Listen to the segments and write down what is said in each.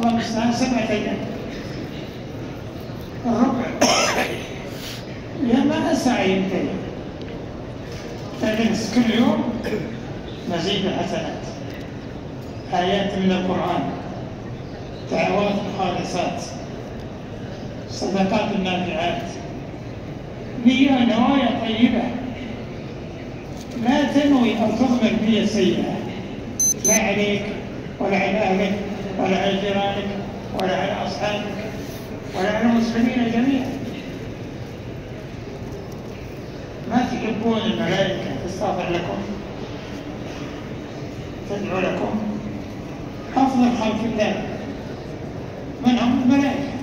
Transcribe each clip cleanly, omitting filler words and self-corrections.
الله المستعان 7 أيام الربع يا ما أسع ينتهي، تدرس كل يوم مزيد حسنات، آيات من القرآن، دعوات خالصات، صدقات النافعات، نوايا طيبة، لا تنوي أو تضمر نية سيئة لا عليك ولا على أهلك ولا على جيرانك ولا على أصحابك ولا على المسلمين جميعا. ما تحبون الملائكة تستغفر لكم تدعو لكم؟ أفضل خلق الله من هم الملائكة،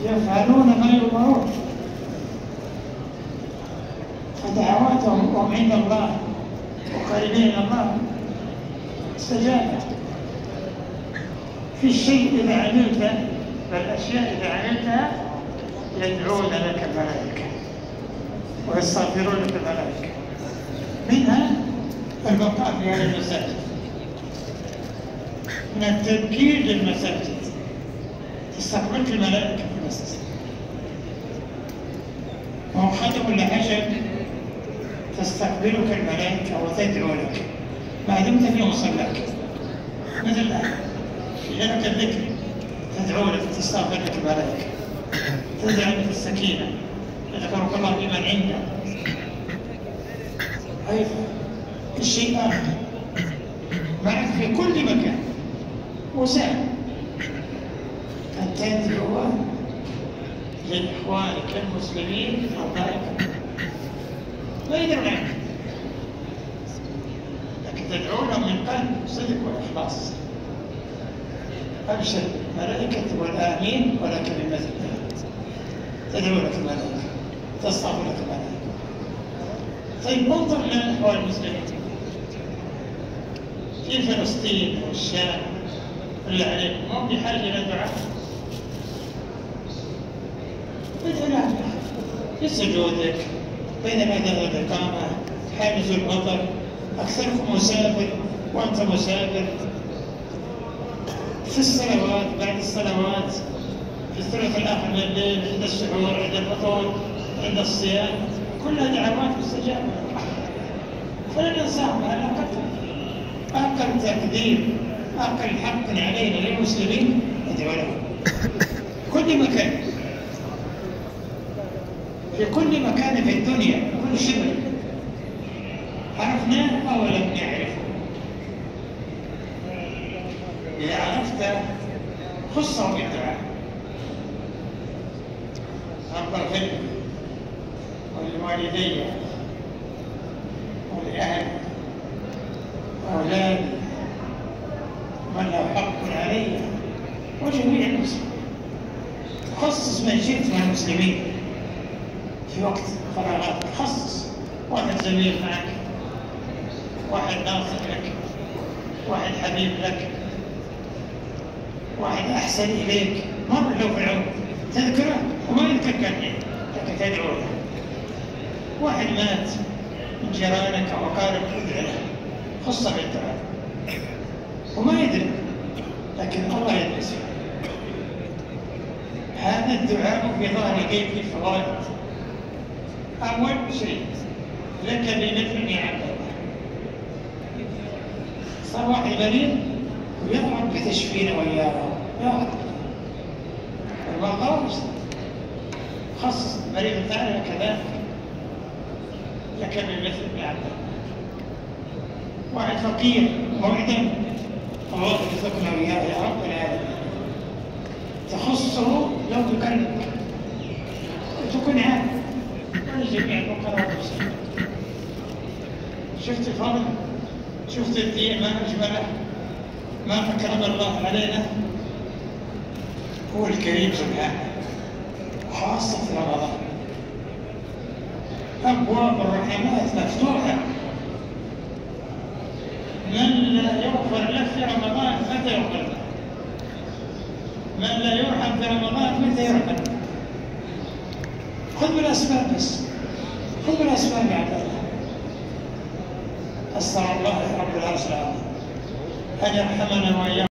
يفعلون ما يؤمرون، فدعواتهم وهم عند الله وقريبين من الله استجابة. في الشيء إذا عملته، فالأشياء إذا عملتها يدعون لك الملائكة ويستغفرون لك الملائكة. منها البقاء في هذه المساجد، من التبكير للمساجد، تستقبلك الملائكة في المسجد، وهو خدم لعجب تستقبلك الملائكة وتدعو لك ما دمت في مصلاك، مثل الآن لك الذكر تدعو لك تستغفر لك الملائكة، تدعو لك السكينة، يذكرك الله بمن عنده. أيضا الشيء آخر معك في كل مكان وسهل أن تدعو لإخوانك المسلمين ربائك ما يدرون عنك، لكن تدعو لهم من قلب صدق وإخلاص. أبشر ملائكة والآمين ولكن بمثل تدعو لك الملائكة تستغفر لك الملائكة. طيب انظر للإخوان المسلمين في فلسطين والشام اللي عليهم، هم بحاجة إلى دعاء، ادعو لهم في سجودك بين الأذان والإقامة، حامز المطر، أكثركم مسافر وأنت مسافر، في الصلوات بعد الصلوات، في الثلث الآخر من الليل، عند السحور، عند الفطور، عند الصيام، كلها دعوات مستجابة. فلا ننساهم، على أقل تقدير أقل حق علينا للمسلمين ندعو لهم كل مكان، في كل مكان في الدنيا، كل شبر عرفناه أو لم نعرفه. إذا عرفت خصه بالدعاء، أفضل خير ولوالدي ولأهلي وأولادي من له حق علي وجميع المسلمين. خصص من شئت من المسلمين في وقت فراغاتك، خصص واحد زميل معك، واحد ناصح لك، واحد حبيب لك، واحد أحسن إليك، مر له في العمر تذكره وما يذكرك الحين لكن تدعو له. واحد مات من جيرانك أو أقاربك ادعو له، خصه بالدعاء وما يدري لكن الله يدري. هذا الدعاء في ظهر غيب في فوائد. أول شيء لك بمثل عبد الله، صار واحد مريض ويضرب بتشفينا وياه يا رب والله خصص المريض الثاني كذلك لك بمثل عبد الله. واحد فقير معدم الله يرزقنا وياه يا رب العالمين، تخصه لو بكلمك وتكون عام ولجميع الفقراء والمسلمين. شفت الفضل، شفت الدين ما أجمله، ما أكرم الله علينا. هو الكريم سبحانه، خاصة في رمضان أبواب الرحمات مفتوحة. من لا يغفر له في رمضان متى يغفر له؟ من لا يرحم في رمضان متى يرحم؟ خذ بالأسباب بس، خذ بالأسباب يا عبد الله. أسأل الله رب العرش العظيم أن يرحمنا وإياكم.